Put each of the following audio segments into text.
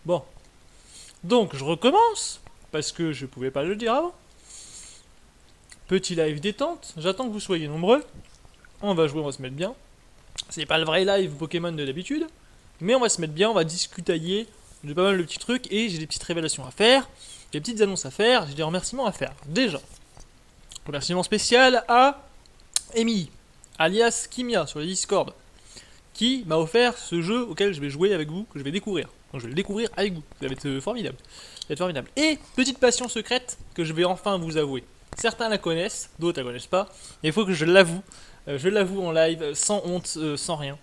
Bon. Donc, je recommence, parce que je pouvais pas le dire avant. Petit live détente, j'attends que vous soyez nombreux. On va jouer, on va se mettre bien. C'est pas le vrai live Pokémon de d'habitude, mais on va se mettre bien, on va discutailler de pas mal de petits trucs, et j'ai des petites révélations à faire, des petites annonces à faire, j'ai des remerciements à faire. Déjà, remerciement spécial à Amy, alias Kimia, sur le Discord, qui m'a offert ce jeu auquel je vais jouer avec vous, que je vais découvrir. Donc je vais le découvrir avec vous, ça va être formidable. Ça va être formidable. Et petite passion secrète que je vais enfin vous avouer. Certains la connaissent, d'autres la connaissent pas. Il faut que je l'avoue. Je l'avoue en live, sans honte, sans rien.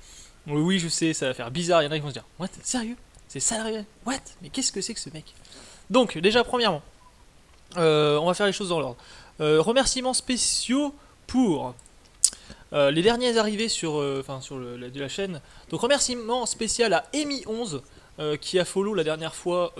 Oui, je sais, ça va faire bizarre. Il y en a qui vont se dire, what, sérieux? C'est ça la réalité? What? Mais qu'est-ce que c'est que ce mec? Donc, déjà, premièrement, on va faire les choses dans l'ordre. Remerciements spéciaux pour les derniers arrivés sur, de la chaîne. Donc, remerciement spécial à Amy11 qui a follow la dernière fois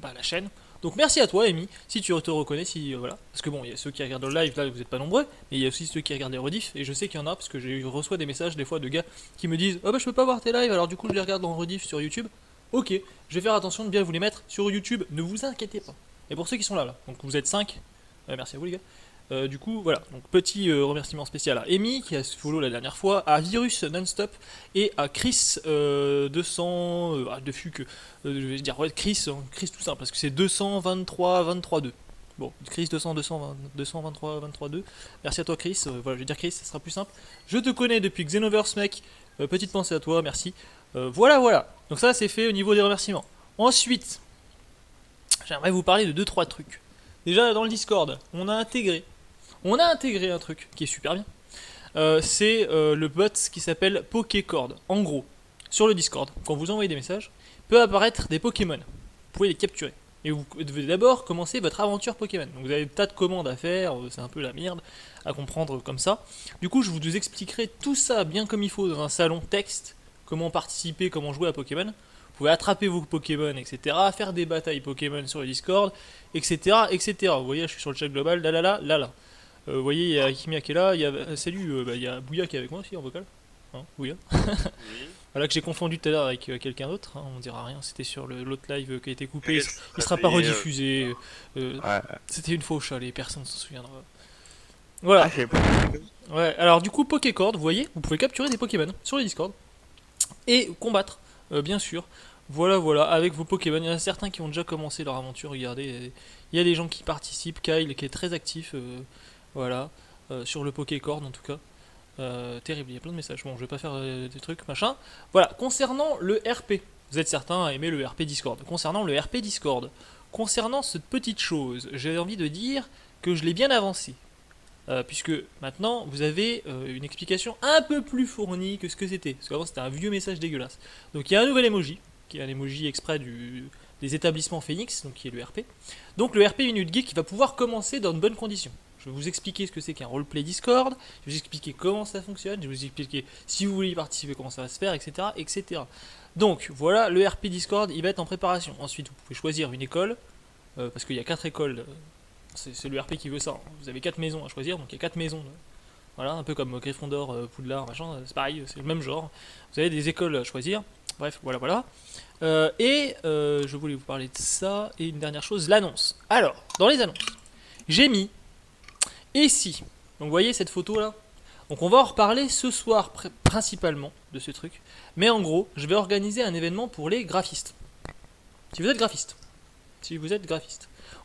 la chaîne. Donc merci à toi Amy, si tu te reconnais, si voilà. Parce que bon, il y a ceux qui regardent le live, là vous n'êtes pas nombreux, mais il y a aussi ceux qui regardent les rediffs, et je sais qu'il y en a, parce que je reçois des messages des fois de gars qui me disent oh bah je peux pas voir tes lives, alors du coup je les regarde en rediff sur YouTube. Ok, je vais faire attention de bien vous les mettre sur YouTube, ne vous inquiétez pas. Et pour ceux qui sont là, donc vous êtes 5, merci à vous les gars. Du coup, voilà, donc petit remerciement spécial à Amy qui a follow la dernière fois, à Virus Nonstop et à Chris 200. De fuck, je vais dire ouais, Chris tout simple parce que c'est 223 23 2. Bon, Chris 200 220 223 23 2. Merci à toi Chris, voilà, je vais dire Chris, ça sera plus simple. Je te connais depuis Xenoverse mec, petite pensée à toi, merci. Voilà. Donc ça c'est fait au niveau des remerciements. Ensuite, j'aimerais vous parler de 2-3 trucs. Déjà dans le Discord, on a intégré un truc qui est super bien. C'est le bot qui s'appelle Pokécord. En gros, sur le Discord, quand vous envoyez des messages, peut apparaître des Pokémon. Vous pouvez les capturer. Et vous devez d'abord commencer votre aventure Pokémon. Donc vous avez des tas de commandes à faire, c'est un peu la merde à comprendre comme ça. Du coup, je vous expliquerai tout ça bien comme il faut dans un salon texte, comment participer, comment jouer à Pokémon. Vous pouvez attraper vos Pokémon, etc. Faire des batailles Pokémon sur le Discord, etc. Vous voyez, je suis sur le chat global, là. Vous voyez, il y a Kimia qui est là, il y a, salut, il y a Bouya qui est avec moi aussi en vocal. Hein, Bouya. Oui. Voilà que j'ai confondu tout à l'heure avec quelqu'un d'autre, hein, on dira rien, c'était sur l'autre live qui a été coupé, Yes, il ça sera pas y est, rediffusé. Ouais. C'était une fauche, les personnes s'en souviendront. Ah, Voilà. j'ai pas. Ouais, alors du coup, Pokécord, vous voyez, vous pouvez capturer des Pokémon sur le Discord et combattre, bien sûr. Voilà, avec vos Pokémon. Il y en a certains qui ont déjà commencé leur aventure, regardez. Il y a des gens qui participent, Kyle qui est très actif, voilà, sur le Pokécord en tout cas. Terrible, il y a plein de messages. Bon, je vais pas faire des trucs, machin. Voilà, concernant le RP, vous êtes certains à aimer le RP Discord. Concernant le RP Discord, concernant cette petite chose, j'ai envie de dire que je l'ai bien avancé. Puisque maintenant vous avez une explication un peu plus fournie que ce que c'était. Parce qu'avant c'était un vieux message dégueulasse. Donc il y a un nouvel emoji, qui est un emoji exprès des établissements Phoenix, donc qui est le RP. Donc le RP Minute Geek va pouvoir commencer dans de bonnes conditions. Je vais vous expliquer ce que c'est qu'un roleplay Discord, je vais vous expliquer comment ça fonctionne, je vais vous expliquer si vous voulez y participer, comment ça va se faire, etc. Donc voilà, le RP Discord, il va être en préparation. Ensuite, vous pouvez choisir une école, parce qu'il y a 4 écoles, c'est le RP qui veut ça. Vous avez 4 maisons à choisir, donc il y a 4 maisons. Voilà, un peu comme Gryffondor, Poudlard, machin, c'est pareil, c'est le même genre. Vous avez des écoles à choisir. Bref, voilà. Je voulais vous parler de ça. Et une dernière chose, l'annonce. Alors, dans les annonces, j'ai mis et si. Donc vous voyez cette photo là. Donc on va en reparler ce soir principalement de ce truc. Mais en gros, je vais organiser un événement pour les graphistes. Si vous êtes graphiste.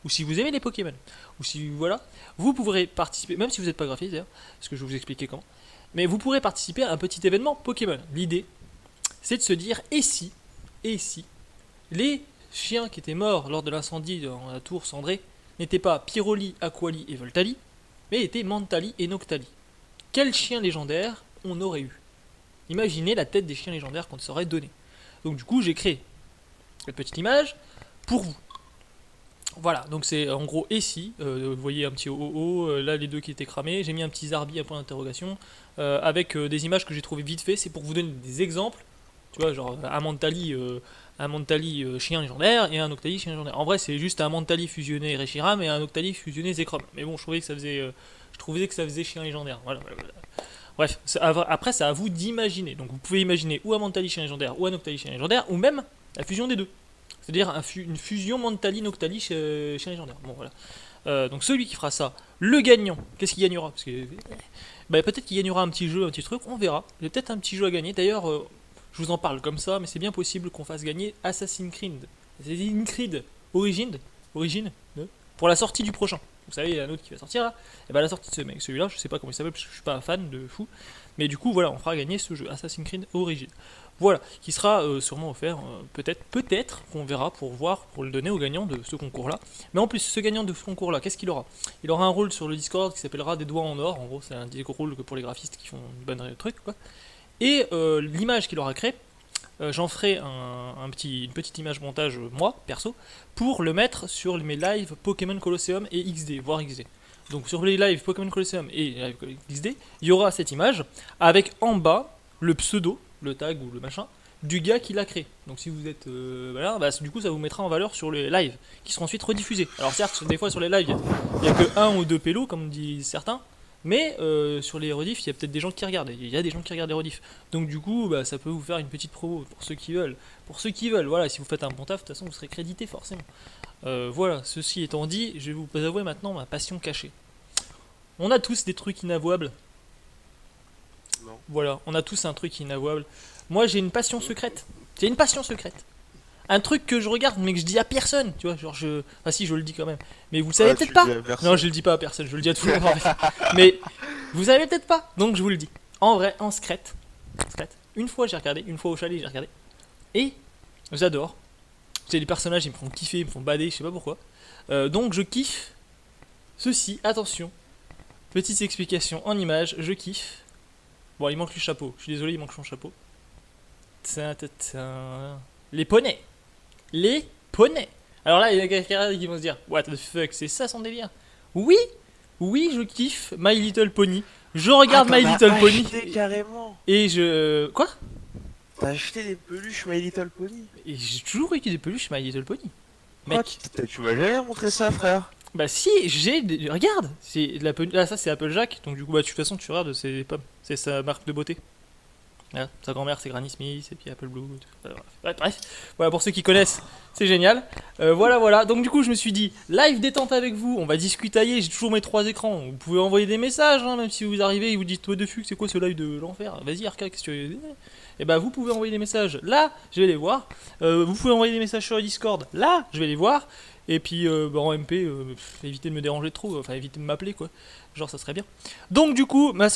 Ou si vous aimez les Pokémon. Ou si voilà. Vous pourrez participer, même si vous n'êtes pas graphiste d'ailleurs, parce que je vais vous expliquer comment. Mais vous pourrez participer à un petit événement Pokémon. L'idée, c'est de se dire et si les chiens qui étaient morts lors de l'incendie dans la tour cendrée n'étaient pas Pyroli, Aquali et Voltali, mais étaient Mantali et Noctali. Quels chiens légendaires on aurait eu? Imaginez la tête des chiens légendaires qu'on s'aurait donné. Donc du coup, j'ai créé cette petite image pour vous. Voilà, donc c'est en gros et si, vous voyez un petit OO, là les deux qui étaient cramés, j'ai mis un petit Zarbi à point d'interrogation, avec des images que j'ai trouvées vite fait, c'est pour vous donner des exemples, tu vois, genre un Mantali chien légendaire et un Octali chien légendaire. En vrai, c'est juste un Mantali fusionné Reshiram et un Octali fusionné Zekrom. Mais bon, je trouvais que ça faisait chien légendaire. Voilà. Bref, après, c'est à vous d'imaginer. Donc, vous pouvez imaginer ou un Mantali chien légendaire ou un Octali chien légendaire, ou même la fusion des deux. C'est-à-dire une fusion Mentali-Noctali chez Légendaire. Bon, voilà. Donc celui qui fera ça, le gagnant, qu'est-ce qu'il gagnera? Parce que bah, peut-être qu'il gagnera un petit jeu, un petit truc, on verra. Il y a peut-être un petit jeu à gagner. D'ailleurs, je vous en parle comme ça, mais c'est bien possible qu'on fasse gagner Assassin's Creed. Assassin's Creed Origin, pour la sortie du prochain. Vous savez, il y a un autre qui va sortir là. Et bah la sortie de ce mec, celui-là, je sais pas comment il s'appelle parce que je suis pas un fan de fou. Mais du coup, voilà, on fera gagner ce jeu, Assassin's Creed Origin. Voilà, qui sera sûrement offert, peut-être qu'on verra pour voir, pour le donner au gagnant de ce concours-là. Mais en plus, ce gagnant de ce concours-là, qu'est-ce qu'il aura? Il aura un rôle sur le Discord qui s'appellera Des doigts en or. En gros, c'est un rôle pour les graphistes qui font une bonne truc, quoi. Et l'image qu'il aura créée, j'en ferai une petite image montage, moi, perso, pour le mettre sur mes lives Pokémon Colosseum et XD, voire XD. Donc sur les lives Pokémon Colosseum et live XD, il y aura cette image avec en bas le pseudo, le tag ou le machin, du gars qui l'a créé. Donc si vous êtes... voilà, bah, du coup ça vous mettra en valeur sur les lives, qui seront ensuite rediffusés. Alors certes, des fois sur les lives, il n'y a que 1 ou 2 pélos, comme disent certains, mais sur les rediffs, il y a peut-être des gens qui regardent. Il y a des gens qui regardent les rediffs. Donc du coup, bah, ça peut vous faire une petite promo pour ceux qui veulent. Pour ceux qui veulent, voilà, si vous faites un bon taf, de toute façon vous serez crédité forcément. Voilà, ceci étant dit, je vais vous avouer maintenant ma passion cachée. On a tous des trucs inavouables. Non. Voilà, on a tous un truc inavouable. Moi j'ai une passion secrète. J'ai une passion secrète. Un truc que je regarde mais que je dis à personne, tu vois, genre je... Ah si, je le dis quand même. Mais vous le savez peut-être pas. Non, je le dis pas à personne, je le dis à tout le monde en fait. Mais vous savez peut-être pas, donc je vous le dis. En vrai, en secrète. Une fois j'ai regardé, une fois au chalet j'ai regardé. Et j'adore. C'est les personnages, ils me font kiffer, ils me font bader, je sais pas pourquoi. Donc je kiffe ceci, attention. Petite explication en image, je kiffe. Bon, il manque le chapeau, je suis désolé, il manque son chapeau. Les poneys. Les poneys. Alors là, il y a quelqu'un qui vont se dire, what the fuck, c'est ça son délire? Oui, oui, je kiffe My Little Pony. Je regarde My Little Pony. Carrément. Et je... Quoi? T'as acheté des peluches My Little Pony? Et j'ai toujours eu des peluches My Little Pony. Mec. Tu m'as jamais montré ça, frère. Bah si, j'ai des... Regarde, c'est de la là, ça c'est Applejack, donc du coup bah de toute façon tu regardes, c'est pommes, c'est sa marque de beauté. Voilà, sa grand-mère c'est Granny Smith et puis Apple Blue. Bref, voilà pour ceux qui connaissent, c'est génial. Voilà. Donc du coup je me suis dit live détente avec vous, on va discutailler. J'ai toujours mes 3 écrans. Vous pouvez envoyer des messages, hein, même si vous arrivez et vous dites toi de fuck, c'est quoi ce live de l'enfer? Vas-y Arca, qu'est-ce que tu veux? Et bah vous pouvez envoyer des messages. Là, je vais les voir. Vous pouvez envoyer des messages sur le Discord. Là, je vais les voir. Et puis en MP, évitez de me déranger trop, enfin évitez de m'appeler quoi, genre ça serait bien. Donc du coup, ma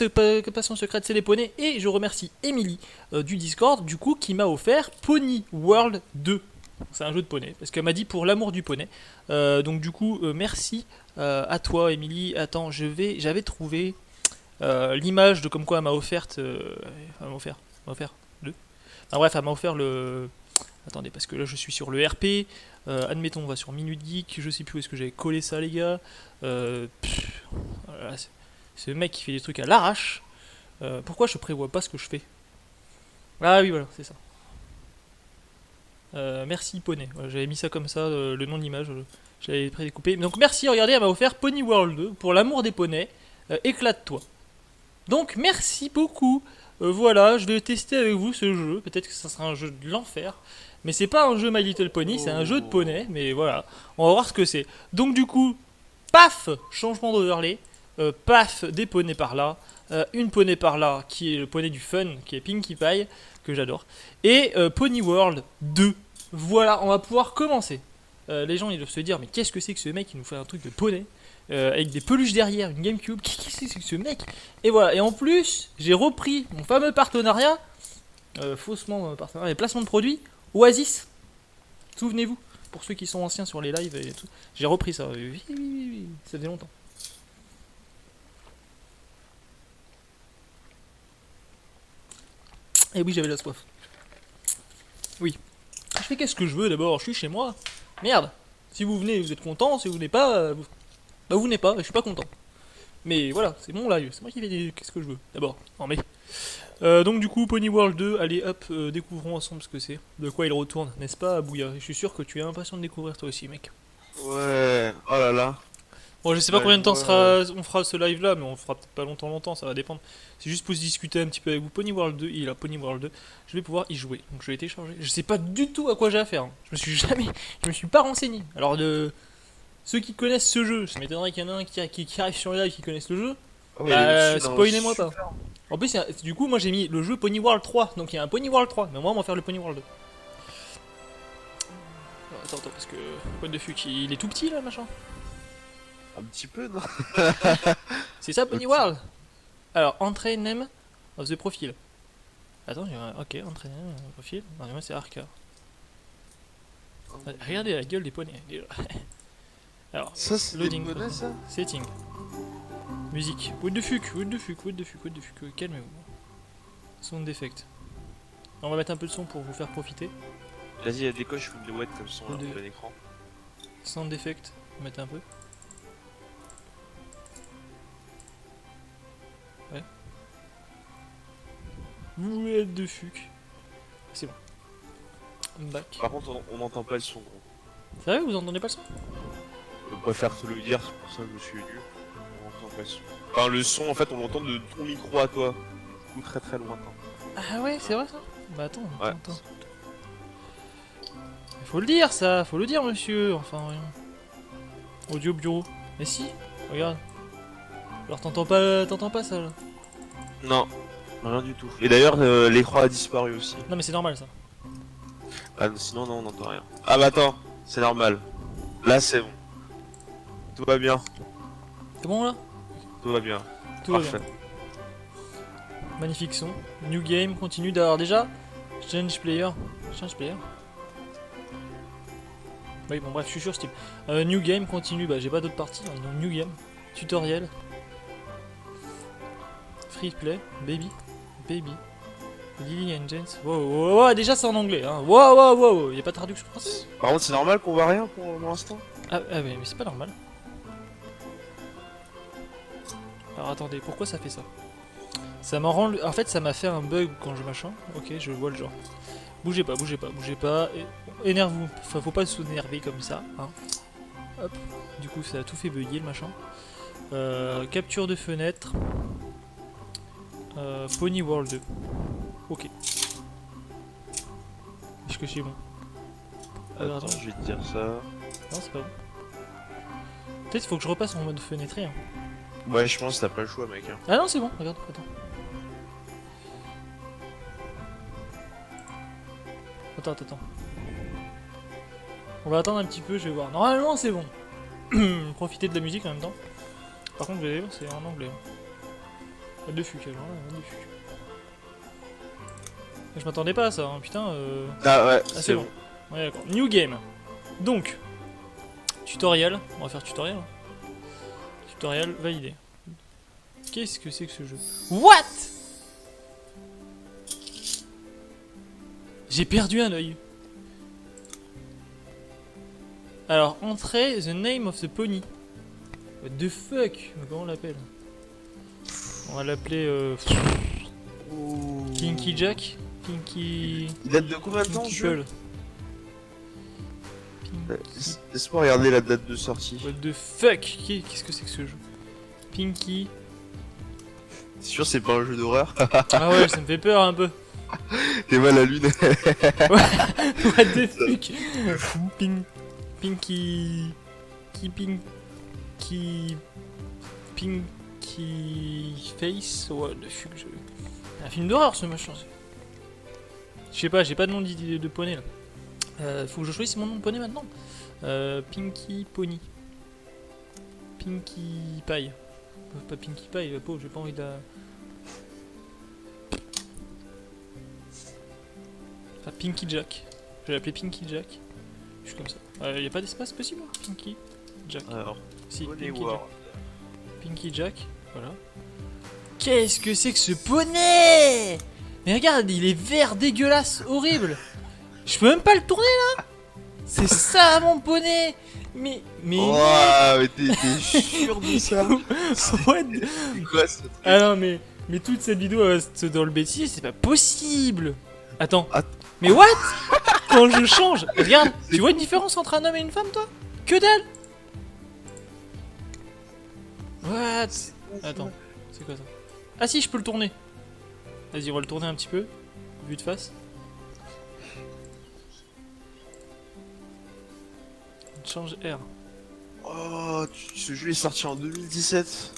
passion secrète c'est les poneys, et je remercie Emily du Discord, du coup, qui m'a offert Pony World 2. C'est un jeu de poney, parce qu'elle m'a dit pour l'amour du poney. Donc du coup, merci à toi Emily. Attends, j'avais trouvé l'image de comme quoi elle m'a offerte, elle m'a offert deux. Enfin bref, elle m'a offert le... Attendez, parce que là je suis sur le RP. Admettons, on va sur Minute Geek. Je sais plus où est-ce que j'avais collé ça, les gars. Voilà, c'est le mec qui fait des trucs à l'arrache. Pourquoi je prévois pas ce que je fais? Ah oui, voilà, c'est ça. Merci Poney. Voilà, j'avais mis ça comme ça, le nom de l'image. Je l'avais prédécoupé. Donc merci, regardez, elle m'a offert Pony World 2 pour l'amour des poneys. Éclate-toi. Donc merci beaucoup. Voilà, je vais tester avec vous ce jeu. Peut-être que ça sera un jeu de l'enfer. Mais c'est pas un jeu My Little Pony, c'est un jeu de poney. Mais voilà, on va voir ce que c'est. Donc du coup, paf, changement d'overlay. Paf, des poneys par là. Une poney par là, qui est le poney du fun, qui est Pinkie Pie, que j'adore. Et Pony World 2. Voilà, on va pouvoir commencer. Les gens ils doivent se dire, mais qu'est-ce que c'est que ce mec qui nous fait un truc de poney avec des peluches derrière, une Gamecube, qu'est-ce que c'est que ce mec? Et voilà, et en plus, j'ai repris mon fameux partenariat, faussement partenariat, placement de produits, Oasis. Souvenez-vous, pour ceux qui sont anciens sur les lives et tout, j'ai repris ça, oui, ça faisait longtemps. Et oui, j'avais la soif. Oui. Je fais qu'est-ce que je veux d'abord, je suis chez moi. Merde. Si vous venez, vous êtes content, si vous venez pas, vous venez pas, je suis pas content. Mais voilà, c'est mon live, c'est moi qui fais qu'est-ce que je veux, d'abord. Non mais... donc du coup, Pony World 2, allez hop, découvrons ensemble ce que c'est. De quoi il retourne, n'est-ce pas, Bouya? Je suis sûr que tu es impatient de découvrir toi aussi, mec. Ouais, oh là là. Bon, je sais pas Bah, combien de temps je on fera ce live là, mais on fera peut-être pas longtemps, ça va dépendre. C'est juste pour se discuter un petit peu avec vous. Pony World 2, il a Pony World 2, je vais pouvoir y jouer. Donc je vais télécharger. Je sais pas du tout à quoi j'ai à faire. Hein. Je me suis pas renseigné. Alors ceux qui connaissent ce jeu, ça m'étonnerait qu'il y en ait un qui arrive sur le live qui connaisse le jeu. Oh, il est dessus, Spoilez-moi super. pas. En plus, du coup, moi j'ai mis le jeu Pony World 3, donc il y a un Pony World 3, mais moi on va faire le Pony World 2. Attends, parce que. What the fuck, il est tout petit là, machin. Un petit peu, non? C'est ça, Pony World. Alors, entrée name of the profile. Attends, ok, entrée name of the profile. Non, mais moi c'est Arca. Regardez la gueule des poneys, déjà. Alors, Ça, c'est des loading. poneys, ça? Setting. Musique. What the fuck, calmez-vous. Sound effect. On va mettre un peu de son pour vous faire profiter. Vas-y, décoche une douette comme son, là, De- plein écran. Sound effect, on va mettre un peu. Ouais. What the fuck. C'est bon. Back. Par contre, on n'entend pas le son, gros. Sérieux, vous entendez pas le son? Je préfère te le dire, c'est pour ça que je me suis venu. On n'entend pas le son. Enfin, le son, en fait, on l'entend de ton micro à toi. Du coup, très très lointain. Ah ouais, c'est vrai ça? Bah attends, Ouais. attends. Faut le dire ça, faut le dire monsieur, enfin rien. Audio bureau. Mais si, regarde. Alors t'entends pas ça là? Non, rien du tout. Et d'ailleurs, l'écran a disparu aussi. Non mais c'est normal ça. Ah, sinon, non, on n'entend rien. Ah bah attends, c'est normal. Là, c'est bon. Tout va bien, C'est bon là? tout va bien. Tout va Parfait. bien. Magnifique son. New game, continue d'avoir déjà. Change player. Change player. Oui bon bref, je suis sur Steam. New game, continue, bah j'ai pas d'autres parties, hein, donc new game. Tutoriel. Free play. Baby. Lily and James. Wow, déjà c'est en anglais, hein. Wow, y'a pas de traduction française? Par contre, c'est normal qu'on voit rien pour l'instant. Ah mais c'est pas normal. Alors attendez, pourquoi ça fait ça? Ça m'en rend... En fait ça m'a fait un bug quand je machin. Ok, je vois le genre. Bougez pas. Énerve-vous. Enfin, faut pas s'énerver comme ça. Hein. Hop. Du coup ça a tout fait bugger le machin. Capture de fenêtre. Pony World 2. Ok. Est-ce que c'est bon? Alors, Attends, attends. je vais te dire ça. Non, c'est pas bon. Peut-être faut que je repasse en mode fenêtré. Hein. Ouais, je pense que t'as pas le choix, mec. Hein. Ah non, c'est bon, regarde, attends. Attends. On va attendre un petit peu, je vais voir. Normalement, c'est bon. Profiter de la musique en même temps. Par contre, vous allez voir, c'est en anglais. Hein. What the fuck, alors là, what the fuck. Je m'attendais pas à ça, hein, putain. Ah ouais, Ah, c'est bon. Ouais, d'accord. New game. Donc, tutoriel. On va faire tutoriel. Tutoriel validé. Qu'est-ce que c'est que ce jeu? What? J'ai perdu un œil. Alors, entrée, the name of the pony. What the fuck? Mais comment on l'appelle? On va l'appeler Pinky Jack. Pinky... Il date de combien de temps, ce jeu? Pearl. Laisse-moi regarder la date de sortie. What the fuck? Qu'est-ce que c'est que ce jeu? Pinky... C'est sûr, c'est pas un jeu d'horreur. Ah ouais, ça me fait peur un peu. T'es mal à la lune. What the fuck? Pinky... Pinky Face? What the fuck? Un film d'horreur ce machin. Je sais pas, j'ai pas de nom de poney là. Faut que je choisisse mon nom de poney maintenant. Pinky Pony. Pinky Pie. Pas Pinky Pie, la pauvre, j'ai pas envie de la... Enfin, Pinky Jack. Je vais l'appeler Pinky Jack. Je suis comme ça. Y a pas d'espace possible? Pinky Jack. Alors, Si, Pony Pinky World. Jack. Pinky Jack, voilà. Qu'est-ce que c'est que ce poney? Mais regarde, il est vert dégueulasse, horrible. Je peux même pas le tourner là. C'est ça mon poney. Mais Ouah, mais t'es sûr de ça? what the... C'est quoi ce truc? Ah non mais toute cette vidéo va se dans le bêtisier, c'est pas possible. Attends. Mais what? Quand je change, regarde, tu vois une différence entre un homme et une femme toi? Que dalle. What? Attends, c'est quoi ça? Ah si, je peux le tourner. Vas-y, on va le tourner un petit peu. Vue de face. Change R. Oh, ce jeu est sorti en 2017.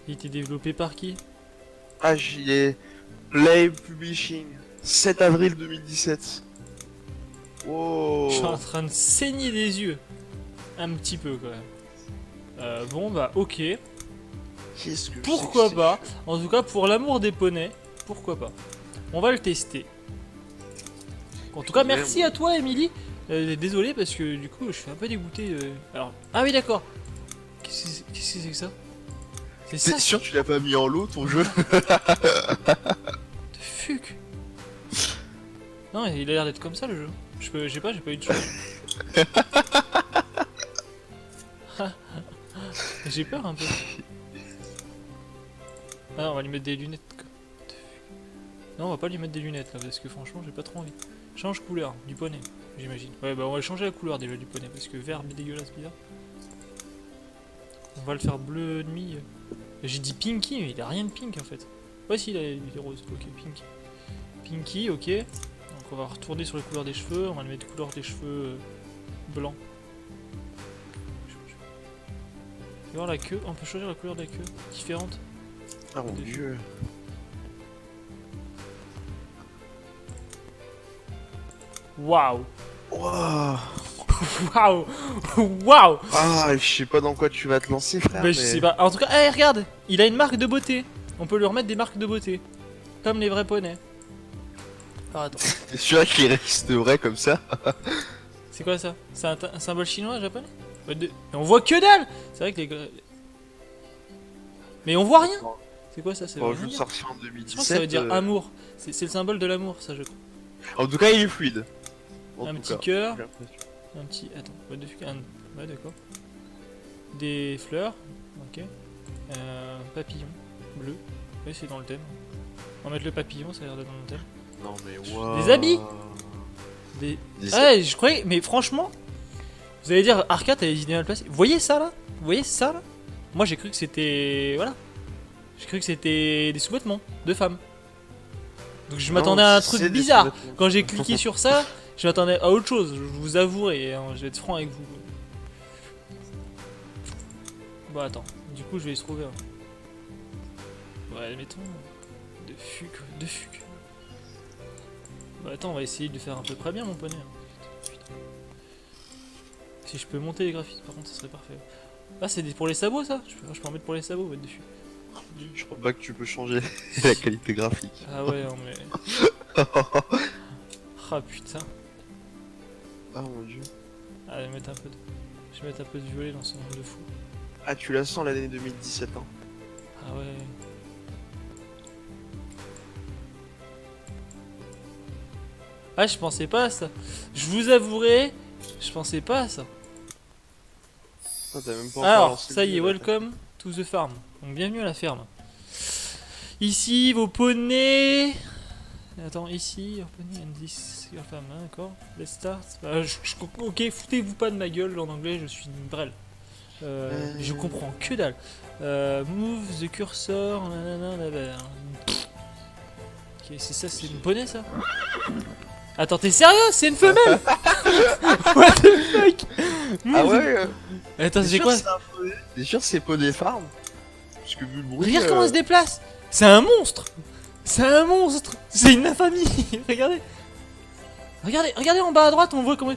Il était développé par qui? Ah, j'y ai. Play Publishing. 7 avril 2017. Wow. Je suis en train de saigner des yeux. Un petit peu quand même. Bon bah ok. Qu'est-ce que Pourquoi c'est pas? que ce jeu? En tout cas pour l'amour des poneys, pourquoi pas? On va le tester. En tout cas merci à toi Emily. Désolé parce que du coup je suis un peu dégoûté. Alors ah oui d'accord. Qu'est-ce que c'est que ça? C'est ça? T'es sûr que tu l'as pas mis en lot ton jeu? Fuck. Non il a l'air d'être comme ça le jeu. J'ai pas eu de choix. J'ai peur un peu. Ah non, on va lui mettre des lunettes. Quoi. Non, on va pas lui mettre des lunettes là parce que franchement, j'ai pas trop envie. Change couleur du poney, j'imagine. Ouais, bah on va changer la couleur déjà du poney parce que vert dégueulasse bizarre. On va le faire bleu demi. J'ai dit pinky, mais il a rien de pink en fait. Ouais, si, il est rose. Ok, pink. Pinky, ok. Donc on va retourner sur les couleurs des cheveux. On va le mettre couleur des cheveux blanc. Et voir la queue. On peut choisir la couleur de la queue différente. Ah mon dieu. Waouh! Waouh. Waouh! Waouh! Ah, je sais pas dans quoi tu vas te lancer, frère. Bah, je sais pas. En tout cas, hey, regarde! Il a une marque de beauté. On peut lui remettre des marques de beauté. Comme les vrais poneys. Alors attends. T'es sûr qu'il reste vrai comme ça? C'est quoi ça? C'est un symbole chinois, japonais? Mais on voit que dalle! C'est vrai que les. Mais on voit rien! C'est quoi ça? C'est Bon, rien jeu dire. sorti en Je 2017. pense que ça veut dire amour. C'est le symbole de l'amour, ça je crois. En tout cas, il est fluide. En Un tout petit cas, cœur. j'ai l'impression. Un petit. Attends, what the fuck, ouais, d'accord. Des fleurs, ok. Papillon, bleu. Oui, c'est dans le thème. On va mettre le papillon, ça a l'air d'être dans le thème. Non mais waouh. Des habits. Des. Des- Ah, je croyais. Mais franchement, vous allez dire, Arcade, t'as les idées mal placées. Vous voyez ça là? Vous voyez ça là? Moi j'ai cru que c'était. Voilà. J'ai cru que c'était des sous-vêtements de femmes. Donc je m'attendais à un truc c'est des bizarre. sous-vêtements. Quand j'ai cliqué sur ça, je m'attendais à autre chose, je vous avouerai, hein, je vais être franc avec vous. Bon attends, du coup je vais y trouver un. Ouais, mettons. De fuc. Bah attends, on va essayer de faire à peu près bien mon poney. Putain. Si je peux monter les graphismes, par contre, ça serait parfait. Ah, c'est pour les sabots ça? Je peux en mettre pour les sabots, ouais, dessus. Je crois pas que tu peux changer la qualité graphique. Ah ouais, non mais. Ah putain. Ah mon dieu. Ah, je vais mettre un peu de. Je vais mettre un peu de violet dans ce monde de fou. Ah, tu la sens l'année 2017, hein. Ah ouais. Ah, je pensais pas à ça. Je vous avouerai, je pensais pas à ça. Ah, t'as même pas encore Alors, lancé le ça y est, jeu, là. welcome to the farm. Donc, bienvenue à la ferme. Ici, vos poneys. Attends, ici, your pony and this your farm, hein, d'accord. Let's start. Ok, foutez-vous pas de ma gueule en anglais, je suis une brêle. Je comprends que dalle. Move the cursor. Nanana, nanana. Ok, c'est ça, c'est une poney ça? Attends, t'es sérieux? C'est une femelle? What the fuck? Ah ouais Attends, t'es j'ai sûr quoi? que c'est un poney T'es sûr que c'est Poney Farm? Parce que vu le bruit. Regarde comment il se déplace! C'est un monstre! C'est un monstre! C'est une infamie! Regardez! Regardez en bas à droite, on voit comment.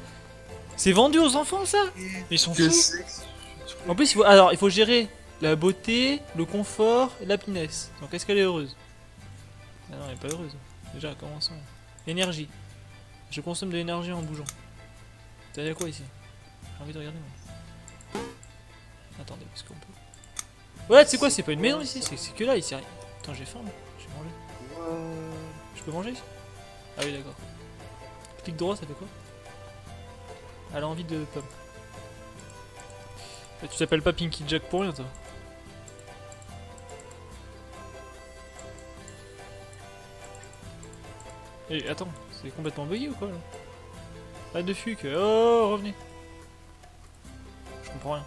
C'est vendu aux enfants ça? Ils sont Que fous! c'est que En plus, il faut gérer la beauté, le confort et la pinesse. Donc est-ce qu'elle est heureuse? Ah non, elle est pas heureuse. Déjà, commençons. Énergie. Je consomme de l'énergie en bougeant. T'as dit quoi ici? J'ai envie de regarder moi. Attendez, est-ce qu'on peut. Ouais, c'est quoi? C'est pas une maison ici, c'est que là ici. Attends, j'ai faim. Je vais manger. Je peux manger ici? Ah oui, d'accord. Clic droit, ça fait quoi? Elle a envie de pomme. Tu t'appelles pas Pinky Jack pour rien, toi. Et attends, c'est complètement bugué ou quoi là? Pas de fuck, oh revenez. Je comprends rien.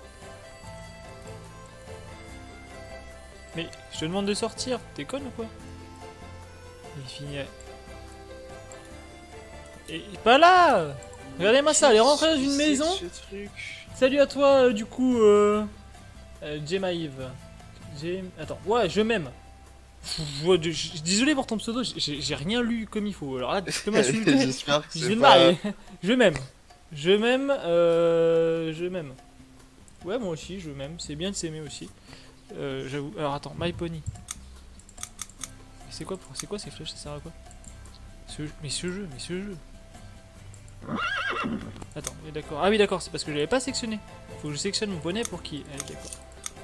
Mais je te demande de sortir, t'es conne ou quoi? Il finit. Et pas là! Regardez-moi ça, elle est rentrée dans une maison. Salut à toi, du coup, Jemaïve. Attends, ouais, je m'aime. Désolé pour ton pseudo, j'ai rien lu comme il faut. Alors là, tu peux m'insulter. J'espère que Je vais c'est me pas... marier. Je m'aime. Je m'aime. Je m'aime. Ouais, moi aussi, je m'aime. C'est bien de s'aimer aussi. J'avoue. Alors attends, My Pony. C'est quoi ces flèches? Ça sert à quoi? Mais ce jeu. Attends, oui, d'accord. Ah oui, d'accord, c'est parce que je l'avais pas sectionné. Faut que je sectionne mon poney pour qu'il. Ah, d'accord.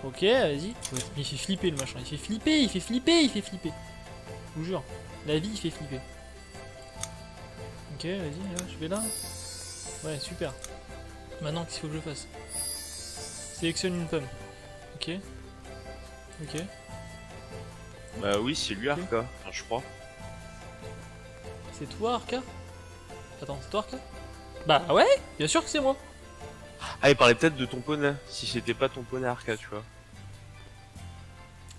Ok, vas-y. Il fait flipper le machin. Il fait flipper. Je vous jure. La vie, il fait flipper. Ok, vas-y, là, je vais là. Ouais, super. Maintenant, qu'est-ce qu'il faut que je fasse? Sélectionne une pomme. Ok. Bah oui, c'est lui, Arca. Enfin, je crois. C'est toi, Arca? Attends, c'est toi, Arca? Bah ouais, bien sûr que c'est moi. Ah, il parlait peut-être de ton poney. Si c'était pas ton poney, Arca, tu vois.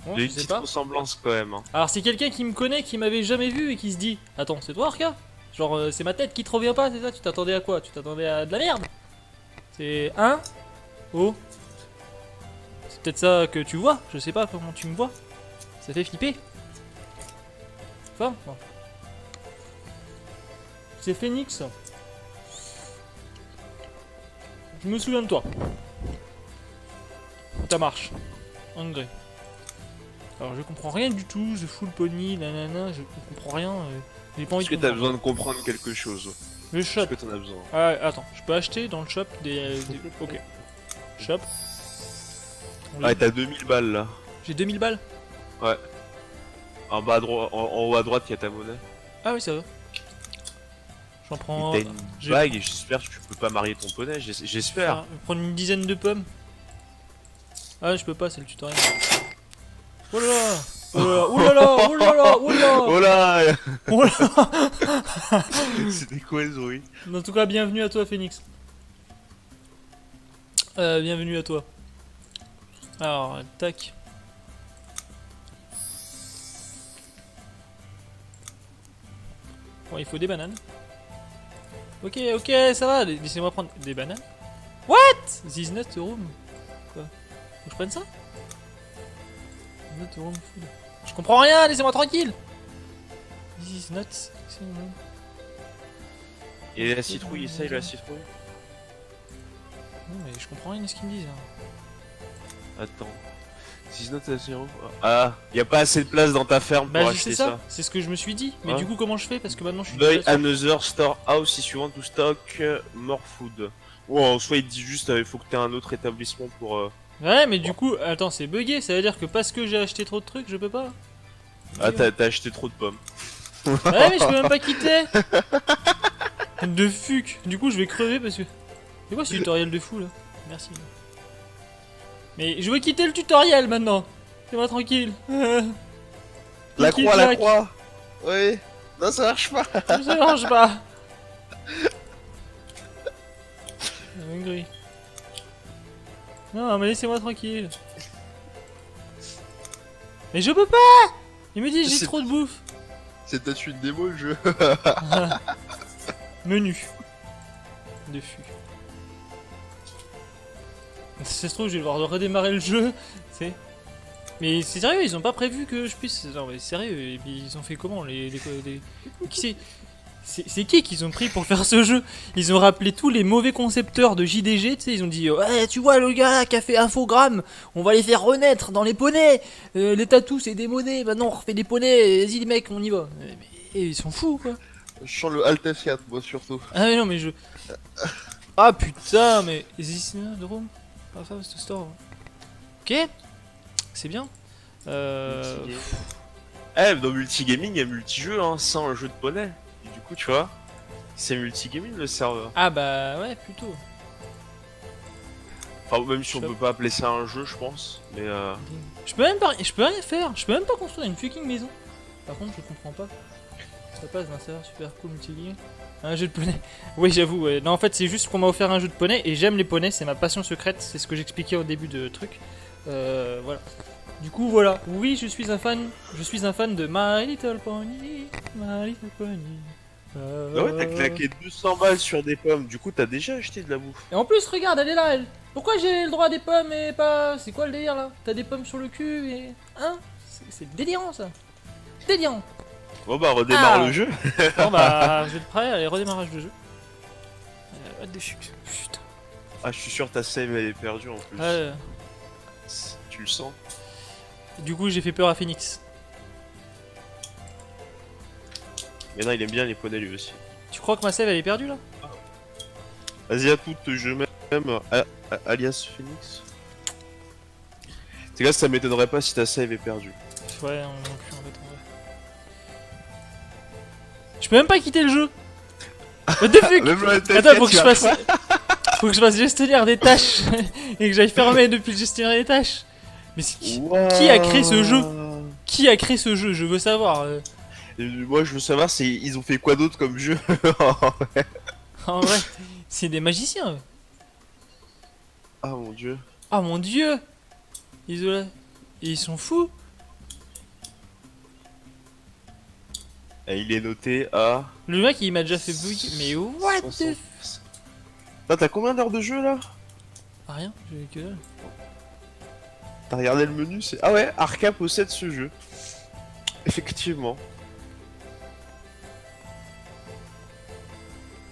Bon, Il y a je une sais petite pas. ressemblance quand même. Hein. Alors, c'est quelqu'un qui me connaît, qui m'avait jamais vu et qui se dit: attends, c'est toi, Arca? Genre, c'est ma tête qui te revient pas, c'est ça? Tu t'attendais à quoi? Tu t'attendais à de la merde? C'est un. Oh. C'est peut-être ça que tu vois, je sais pas comment tu me vois. Ça fait flipper. Enfin, bon. C'est Phoenix. Je me souviens de toi. Ça marche. Engrais. Alors je comprends rien du tout, je full pony, nanana, je comprends rien. J'ai pas envie Est-ce de que t'as comprendre. besoin de comprendre quelque chose? Le shop. Est-ce que t'en as besoin? Ah, attends, je peux acheter dans le shop des... Ok. Shop. Ah, t'as 2000 balles là. J'ai 2000 balles. Ouais. En bas à droite, en haut à droite, il y a ta monnaie. Ah oui, ça va. J'en prends... Et t'as une j'ai- bague et j'espère que tu peux pas marier ton poney. J'espère. Je vais prendre une dizaine de pommes. Ah, je peux pas, c'est le tutoriel. Oh là là. Oh là là, oh là là, oh là là, Oh là oh là. C'était quoi les bruits? En tout cas, bienvenue à toi, Phoenix. Bienvenue à toi. Alors, tac. Bon, il faut des bananes. Ok, ça va. Laissez-moi prendre des bananes. What? This not a room. Quoi? Faut que je prenne ça? Not a room food. Je comprends rien, laissez-moi tranquille. This is not... Et la citrouille, essaye la citrouille. Non mais je comprends rien de ce qu'ils me disent. Hein. Attends. 19 à 0. Ah, y a pas assez de place dans ta ferme Bah pour c'est acheter ça, ça. c'est ce que je me suis dit. Mais Hein? du coup comment je fais? Parce que maintenant je suis... Buy déjà sûr. another storehouse if you want to stock more food. Ou en soit il te dit juste il faut que t'aies un autre établissement pour... Ouais mais du coup, attends c'est bugué, ça veut dire que parce que j'ai acheté trop de trucs, je peux pas. Ah t'as acheté trop de pommes. Ouais mais je peux même pas quitter. De fuck. Du coup je vais crever parce que... C'est quoi ce tutoriel de fou là? Merci. Mais je veux quitter le tutoriel maintenant. Laissez-moi tranquille. La Clicky croix, la clac. croix. Oui. Non, ça marche pas. Ça marche pas. Hungry. Non mais laissez-moi tranquille. Mais je peux pas. Il me dit j'ai C'est- trop de bouffe. C'est peut-être une démo le jeu. Menu. De fût. Si ça se trouve, je vais devoir redémarrer le jeu. C'est. Mais c'est sérieux, ils ont pas prévu que je puisse. Non, mais sérieux, et puis ils ont fait comment Qui c'est qui qu'ils ont pris pour faire ce jeu? Ils ont rappelé tous les mauvais concepteurs de JDG, tu sais, ils ont dit ouais, tu vois le gars là qui a fait Infogrames, on va les faire renaître dans les poneys. Les tatous c'est des monnaies, maintenant on refait des poneys, vas-y les mecs, on y va. Mais ils sont fous quoi. Je sens le Alt F4, moi surtout. Ah mais non mais je... Ah putain mais... Is this the room? Ah ça c'est store. Ok. C'est bien. Eh, dans multigaming, il y a multijeu, hein, sans un jeu de poney. Et du coup, tu vois, c'est multigaming le serveur. Ah bah ouais plutôt. Enfin, même si on Shop. peut pas appeler ça un jeu, je pense. Mais Je peux même pas... Je peux rien faire. Je peux même pas construire une fucking maison. Par contre je comprends pas. Ça passe d'un serveur super cool multigaming. Un jeu de poney. Oui j'avoue ouais. Non en fait c'est juste qu'on m'a offert un jeu de poney et j'aime les poneys, c'est ma passion secrète. C'est ce que j'expliquais au début de truc. Voilà. Du coup, voilà. Oui, je suis un fan de My Little Pony. My Little Pony. Ah ouais, t'as claqué 200 balles sur des pommes, du coup t'as déjà acheté de la bouffe. Et en plus, regarde, elle est là, elle. Pourquoi j'ai le droit à des pommes et pas... C'est quoi le délire, là? T'as des pommes sur le cul et... Hein? C'est délirant, ça. Délirant. Bon bah redémarre Ah. le jeu. Bon, bah, je vais être prêt. Allez, redémarrage de jeu. What the fuck. Putain. Ah je suis sûr ta save elle est perdue en plus. Tu le sens? Du coup, j'ai fait peur à Phoenix. Mais non il aime bien les poneys lui aussi. Tu crois que ma save, elle est perdue, là? Vas-y à toutes, je même alias Phoenix. C'est là ça m'étonnerait pas si ta save est perdue. Ouais, non plus, en fait, en vrai. Je peux même pas quitter le jeu. What the fuck? Même le Attends, faut que je fasse... Faut que je fasse gestionnaire des tâches et que j'aille fermer depuis le gestionnaire des tâches. Mais c'est qui a créé ce jeu? Qui a créé ce jeu? Je veux savoir. Moi je veux savoir ils ont fait quoi d'autre comme jeu. En vrai, c'est des magiciens. Eux. Ah mon dieu. Ah mon dieu. Ils sont fous. Et il est noté à... Le mec il m'a déjà fait bugger. Mais what the 60. T'as combien d'heures de jeu là? Ah, rien, j'ai que dalle. T'as regardé le menu, c'est... Ah ouais, Arca possède ce jeu. Effectivement.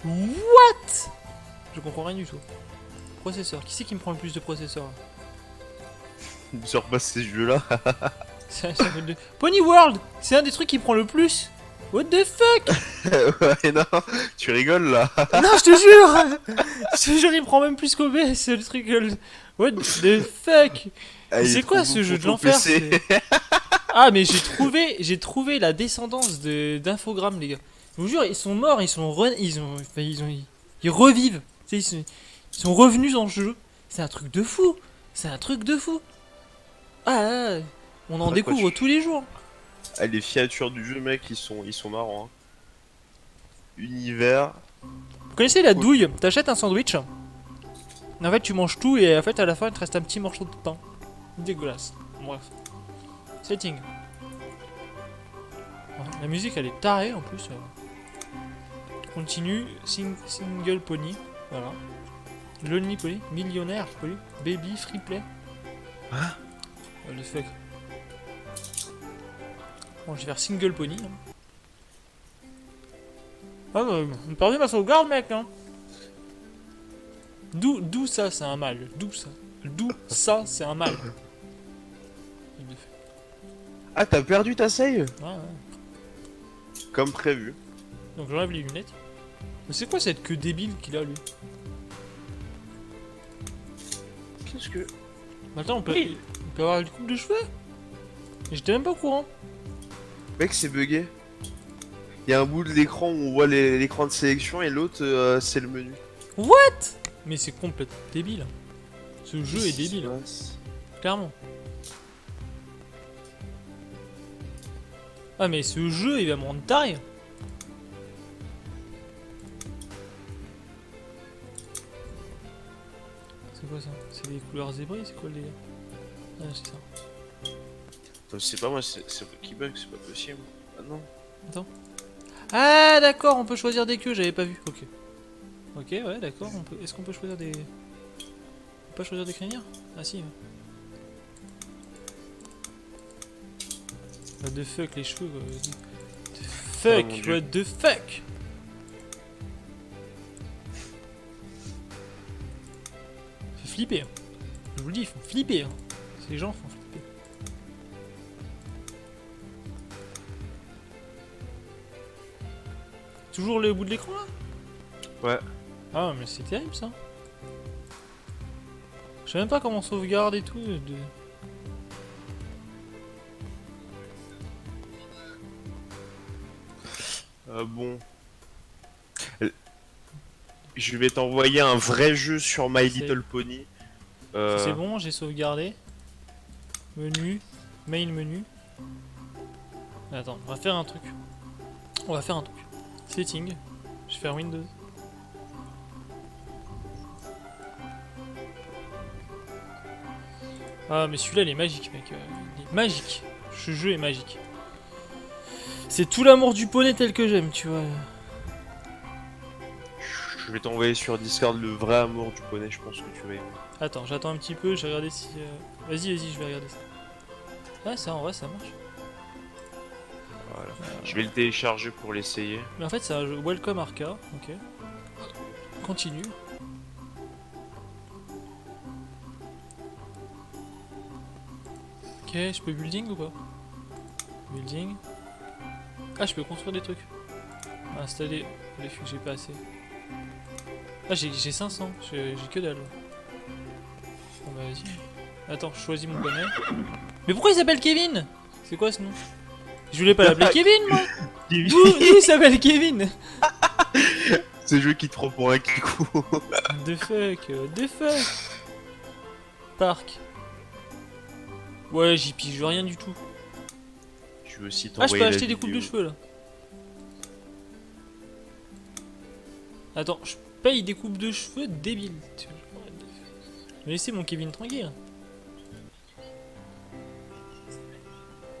What? Je comprends rien du tout. Processeur. Qui c'est qui me prend le plus de processeurs là? Il me sort pas ces jeux-là. Ça fait de... Pony World. C'est un des trucs qui prend le plus. What the fuck? Ouais, non, tu rigoles là. Non, je te jure. Je te jure, il me prend même plus qu'OBS le truc. What the fuck? Ah, il C'est est quoi trop ce bon jeu pour de ton l'enfer? PC. Ah, mais j'ai trouvé la descendance d'infogrammes, les gars. Je vous jure, ils sont morts, ils revivent. Tu sais, ils sont revenus dans le jeu. C'est un truc de fou. C'est un truc de fou. Ah, on en Ouais, quoi, découvre tu- tous les jours. Ah, les fiatures du jeu, mec, ils sont marrants. Hein. Univers. Vous connaissez la douille? T'achètes un sandwich. En fait, tu manges tout et en fait, à la fin, il te reste un petit morceau de pain. Dégueulasse. Bref. Setting. Ouais, la musique, elle est tarée en plus. Continue. Single pony. Voilà. Lonely pony. Millionnaire pony. Baby free play. Hein? What the fuck. Bon, je vais faire single pony. Hein. Ah, bah, j'ai perdu ma sauvegarde, mec. Hein. D'où ça, c'est un mal. D'où ça, c'est un mal. Ah, t'as perdu ta save? Ouais, ouais. Comme prévu. Donc j'enlève les lunettes. Mais c'est quoi cette queue débile qu'il a, lui? Qu'est-ce que... Attends, on peut avoir une coupe de cheveux? Et j'étais même pas au courant. Mec, c'est bugué. Il y a un bout de l'écran où on voit l'écran de sélection et l'autre, c'est le menu. Mais c'est complètement débile. Ce jeu est débile, clairement. Ah mais ce jeu, il va me rendre taré. C'est quoi ça? C'est des couleurs zébrées, c'est quoi le délire? Ah c'est ça. Non, c'est pas moi, c'est qui bug, c'est pas possible. Ah non. Ah d'accord, on peut choisir des queues, j'avais pas vu. Ok. Ok, ouais, d'accord. Est-ce qu'on peut choisir des... On peut pas choisir des crinières? Ah si. Ouais. What the fuck, les cheveux quoi. What the fuck, Oh, mon Dieu. what the fuck. Ça fait flipper. Hein. Je vous le dis, ils font flipper. Hein. Ces gens font flipper. Toujours le bout de l'écran là? Ouais. Ah mais c'est terrible ça. Je sais même pas comment on sauvegarde et tout. Bon. Je vais t'envoyer un vrai jeu sur My C'est- Little Pony. C'est bon, j'ai sauvegardé. Menu, main menu. Attends, on va faire un truc. Setting. Je vais faire Windows. Ah, mais celui-là, il est magique, mec. Il est magique. Ce jeu est magique. C'est tout l'amour du poney tel que j'aime, tu vois. Je vais t'envoyer sur Discord le vrai amour du poney, je pense que tu vas aimer. Attends, j'attends un petit peu, j'ai regardé si... Vas-y, je vais regarder ça. Ah, ça, en vrai, ça marche. Voilà. Je vais le télécharger pour l'essayer. Mais en fait, c'est un jeu Welcome Arca, ok. Continue. Ok, je peux building ou pas? Building. Ah, je peux construire des trucs. Installer les fûts, j'ai pas assez. Ah, j'ai 500, j'ai que dalle. Bon bah vas-y. Attends, je choisis mon poney. Mais pourquoi il s'appelle Kevin? C'est quoi ce nom? Je voulais pas l'appeler Kevin, moi. D'où il s'appelle Kevin? C'est le jeu qui te prend pour un kikou. The fuck, the fuck. Parc. Ouais, j'y pige rien du tout. Je vais aussi Ah, je t'envoyer peux la acheter des coupes de vidéo. cheveux là. Attends, je paye des coupes de cheveux débiles. Mais laissez mon Kevin tranquille.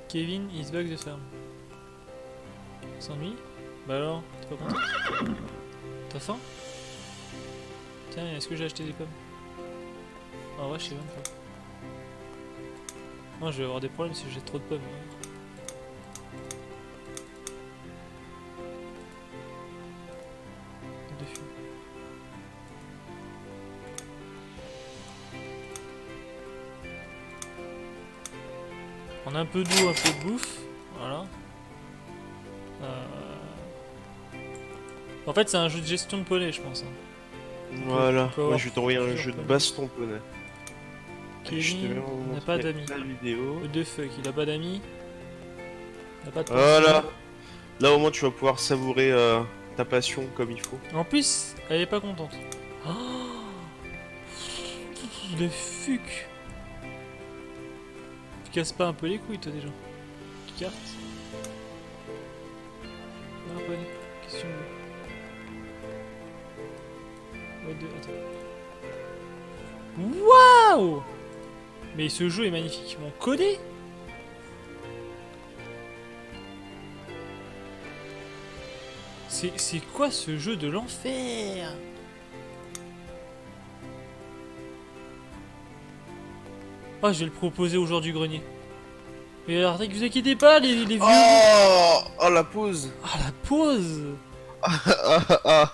Kevin is back the farm. S'ennuie? Bah alors, t'es pas content? T'as faim? Tiens, est-ce que j'ai acheté des pommes? En vrai, je sais même pas. Non, je vais avoir des problèmes si j'ai trop de pommes. Dessus. On a un peu d'eau, un peu de bouffe. Voilà. En fait, c'est un jeu de gestion de poney, je pense. Hein. Voilà, on peut moi avoir je vais t'envoyer un plusieurs jeu de poneys. baston poney. Je te Kevin vais n'a montrer pas d'amis. la vidéo. What the fuck, il a pas d'amis. Il a pas de Voilà. passion. Là au moins tu vas pouvoir savourer ta passion comme il faut. En plus, elle est pas contente. Oh le fuck. Tu casses pas un peu les couilles toi déjà. Tu cartes. Ah pas question de... What the... Attends. Waouh. Mais ce jeu est magnifiquement codé. C'est quoi ce jeu de l'enfer? Oh, je vais le proposer au joueur du grenier. Mais alors, vous inquiétez pas, les vieux... Oh la pause. Ah, la pause. Ah.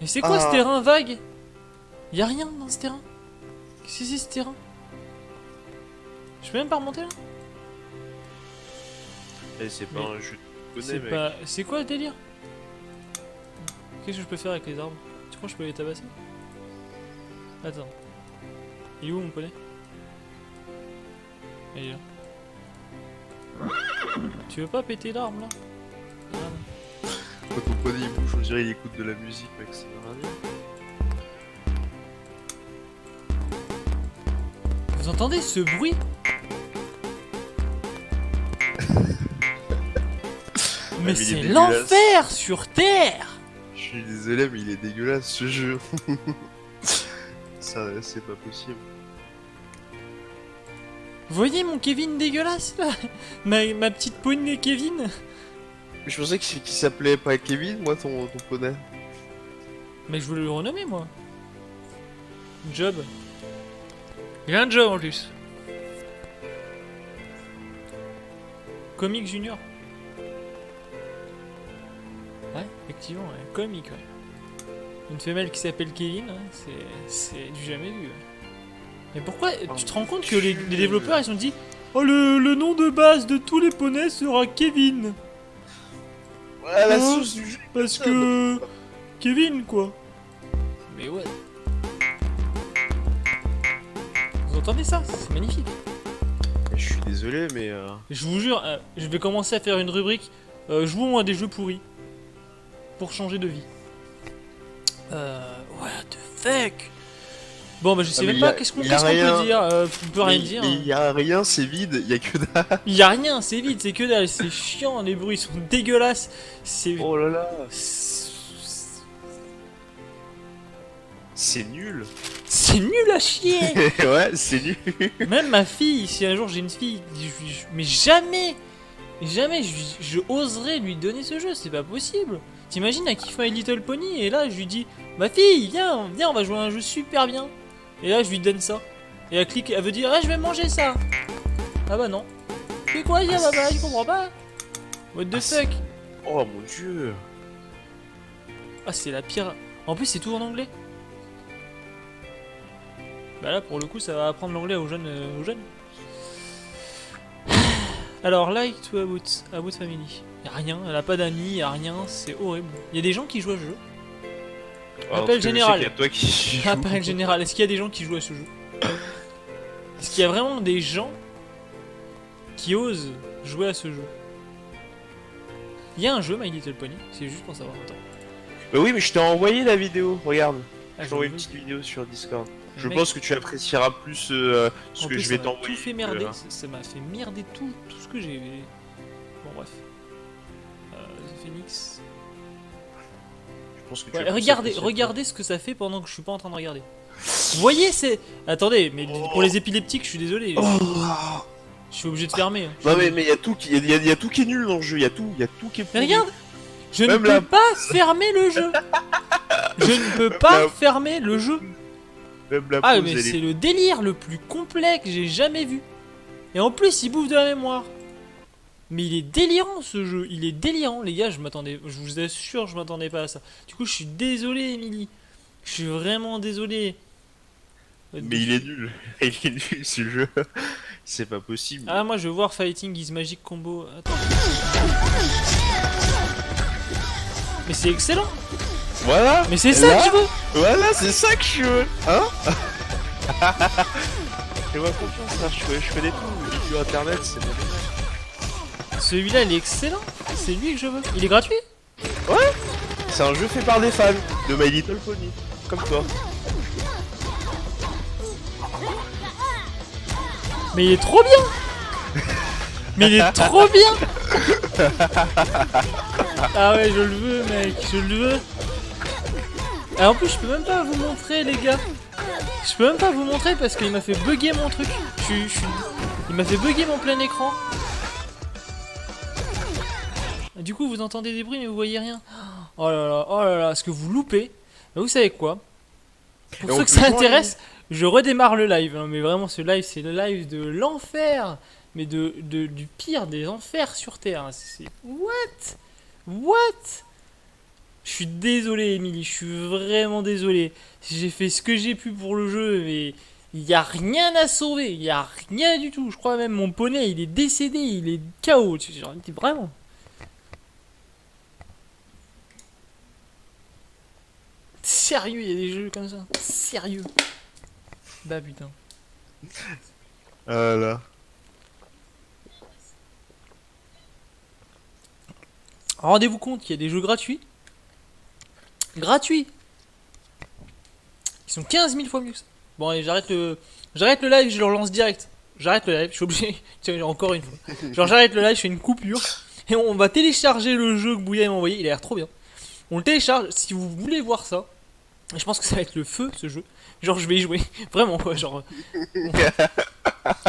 Mais c'est quoi ce Ah. terrain vague? Y'a rien dans ce terrain. Qu'est-ce que c'est ce terrain? Je peux même pas remonter là? Eh, c'est pas Mais un jeu de poney C'est mec. pas... C'est quoi le délire? Qu'est-ce que je peux faire avec les arbres? Tu crois que je peux les tabasser? Attends. Il est où mon poney? Il est là. Tu veux pas péter l'arbre là? Regarde. Quand ton poney il bouge, on dirait il écoute de la musique, mec, ça va rien. Vous entendez ce bruit? Mais il est c'est dégueulasse. l'enfer sur Terre! Je suis désolé, mais il est dégueulasse ce jeu. Ça, c'est pas possible. Vous voyez mon Kevin dégueulasse là? Ma petite poney Kevin? Mais je pensais qu'il s'appelait pas Kevin, moi, ton poney. Mais je voulais le renommer moi. Job. Il a un job en plus. Comic Junior. Ouais, effectivement, ouais. Comic, ouais. Une femelle qui s'appelle Kevin, hein, c'est du jamais vu. Ouais. Mais pourquoi tu te rends compte que les développeurs ils ont dit oh le nom de base de tous les poneys sera Kevin Ouais, la Oh. sauce du jeu. parce que Kevin quoi. Mais ouais. Vous entendez ça? C'est magnifique. Je suis désolé mais Je vous jure, je vais commencer à faire une rubrique jouons à des jeux pourris pour changer de vie. What the fuck? Bon bah je sais Ah, mais même y a- pas qu'est-ce qu'on y a peut rien. dire. On peut rien dire. Mais il y a rien, c'est vide, il y a que dalle. Y a rien, c'est vide, c'est que dalle, c'est chiant, les bruits sont dégueulasses. C'est. oh là là, C'est- c'est nul. C'est nul à chier. Ouais, c'est nul. Même ma fille, si un jour j'ai une fille, mais jamais, jamais je oserais lui donner ce jeu, c'est pas possible. T'imagines à qui fait My Little Pony et là je lui dis, ma fille, viens, viens, on va jouer à un jeu super bien. Et là je lui donne ça. Et elle clique, elle veut dire, ah je vais manger ça. Ah bah non. C'est quoi, y'a papa, je comprends pas. What the fuck. Oh mon dieu. Ah c'est la pire. En plus c'est tout en anglais. Bah là pour le coup ça va apprendre l'anglais aux jeunes, Alors like to About Family. Y'a rien, elle a pas d'amis, y'a rien, c'est horrible. Y'a des gens qui jouent à ce jeu. Appel général. Il y a toi qui Appel général, est-ce qu'il y a des gens qui jouent à ce jeu? Est-ce qu'il y a vraiment des gens qui osent jouer à ce jeu? Il y a un jeu My Little Pony, c'est juste pour savoir. Attends. Bah oui, mais je t'ai envoyé la vidéo, regarde. Ah, Je t'ai envoyé une petite vidéo sur Discord. Je pense que tu apprécieras plus ce que je vais t'envoyer. Tout fait merder, ça m'a fait merder tout ce que j'ai. Bon bref. The Phoenix. Je pense que tu Ouais, vas plus regardez, apprécier. regardez ce que ça fait pendant que je suis pas en train de regarder. Vous voyez, c'est. Attendez, mais pour les épileptiques, je suis désolé. Je suis obligé de fermer. Hein. Non mais il y a tout qui y a tout qui est nul dans le jeu, il y a tout qui est Mais pourri. regarde, je Même ne peux pas fermer le jeu. Je ne peux pas la- fermer le jeu. Même la Ah pause, mais elle c'est est... le délire le plus complet que j'ai jamais vu. Et en plus il bouffe de la mémoire. Mais il est délirant ce jeu, il est délirant les gars, je vous assure je m'attendais pas à ça. Du coup je suis désolé Emily. Je suis vraiment désolé. Mais il est nul. Il est nul ce jeu. C'est pas possible. Ah moi je veux voir Fighting is Magic Combo. Attends. Mais c'est excellent. Voilà. Mais c'est ça Là, que je veux. Voilà, c'est ça que je veux. Hein? Fais-moi confiance, hein. Je connais tout. Les vidéos internet, c'est bon. Celui-là il est excellent. C'est lui que je veux. Il est gratuit. C'est un jeu fait par des fans de My Little Pony. Comme toi. Mais il est trop bien. Mais il est trop bien. Ah ouais je le veux mec, je le veux. Ah en plus je peux même pas vous montrer les gars. Je peux même pas vous montrer parce qu'il m'a fait bugger mon truc. Il m'a fait bugger mon plein écran. Du coup vous entendez des bruits mais vous voyez rien. Oh là là, ce que vous loupez. Bah, vous savez quoi? Pour Et ceux on que ça peut jouer en intéresse, je redémarre le live. Hein, mais vraiment ce live c'est le live de l'enfer. Mais du pire des enfers sur Terre. C'est... What? Je suis désolé, Emily, je suis vraiment désolé. J'ai fait ce que j'ai pu pour le jeu, mais il n'y a rien à sauver. Il n'y a rien du tout. Je crois même mon poney, il est décédé, il est KO. Vraiment. Sérieux, il y a des jeux comme ça. Sérieux. Bah putain. Voilà. Rendez-vous compte qu'il y a des jeux gratuits. Gratuits. Ils sont 15 000 fois mieux que ça. Bon allez, j'arrête le live, je le relance direct. J'arrête le live, je suis obligé. Tiens, encore une fois. Genre j'arrête le live, je fais une coupure. Et on va télécharger le jeu que Bouya m'a envoyé, il a l'air trop bien. On le télécharge, si vous voulez voir ça. Je pense que ça va être le feu ce jeu. Genre je vais y jouer. Vraiment quoi, genre...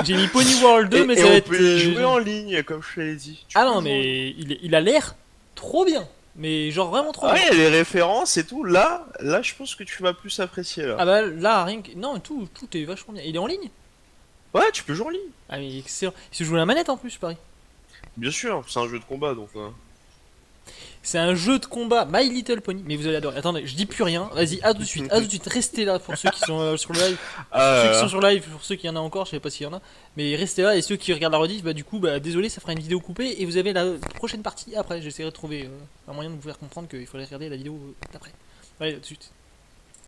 J'ai mis Pony World 2 mais ça va on être... peut y jouer en ligne, comme je te l'ai dit. Ah non mais il a l'air trop bien. Mais genre vraiment trop Ah, bien. il y a les références et tout. Là, je pense que tu vas plus apprécier là. Ah bah là rien que... Non tout est vachement bien. Il est en ligne? Ouais, tu peux jouer en ligne. Ah mais excellent. Il se joue à la manette en plus, pareil. Bien sûr, c'est un jeu de combat donc. C'est un jeu de combat My Little Pony. Mais vous allez adorer. Attendez, je dis plus rien. Vas-y, à tout de suite. À tout de suite. Restez là pour ceux qui sont sur le live. Ceux qui sont sur le live, pour ceux qui y en a encore, je sais pas s'il y en a. Mais restez là et ceux qui regardent la rediff, bah du coup, bah désolé, ça fera une vidéo coupée et vous avez la prochaine partie après. J'essaierai de trouver un moyen de vous faire comprendre qu'il faut aller regarder la vidéo d'après. Allez, à tout de suite.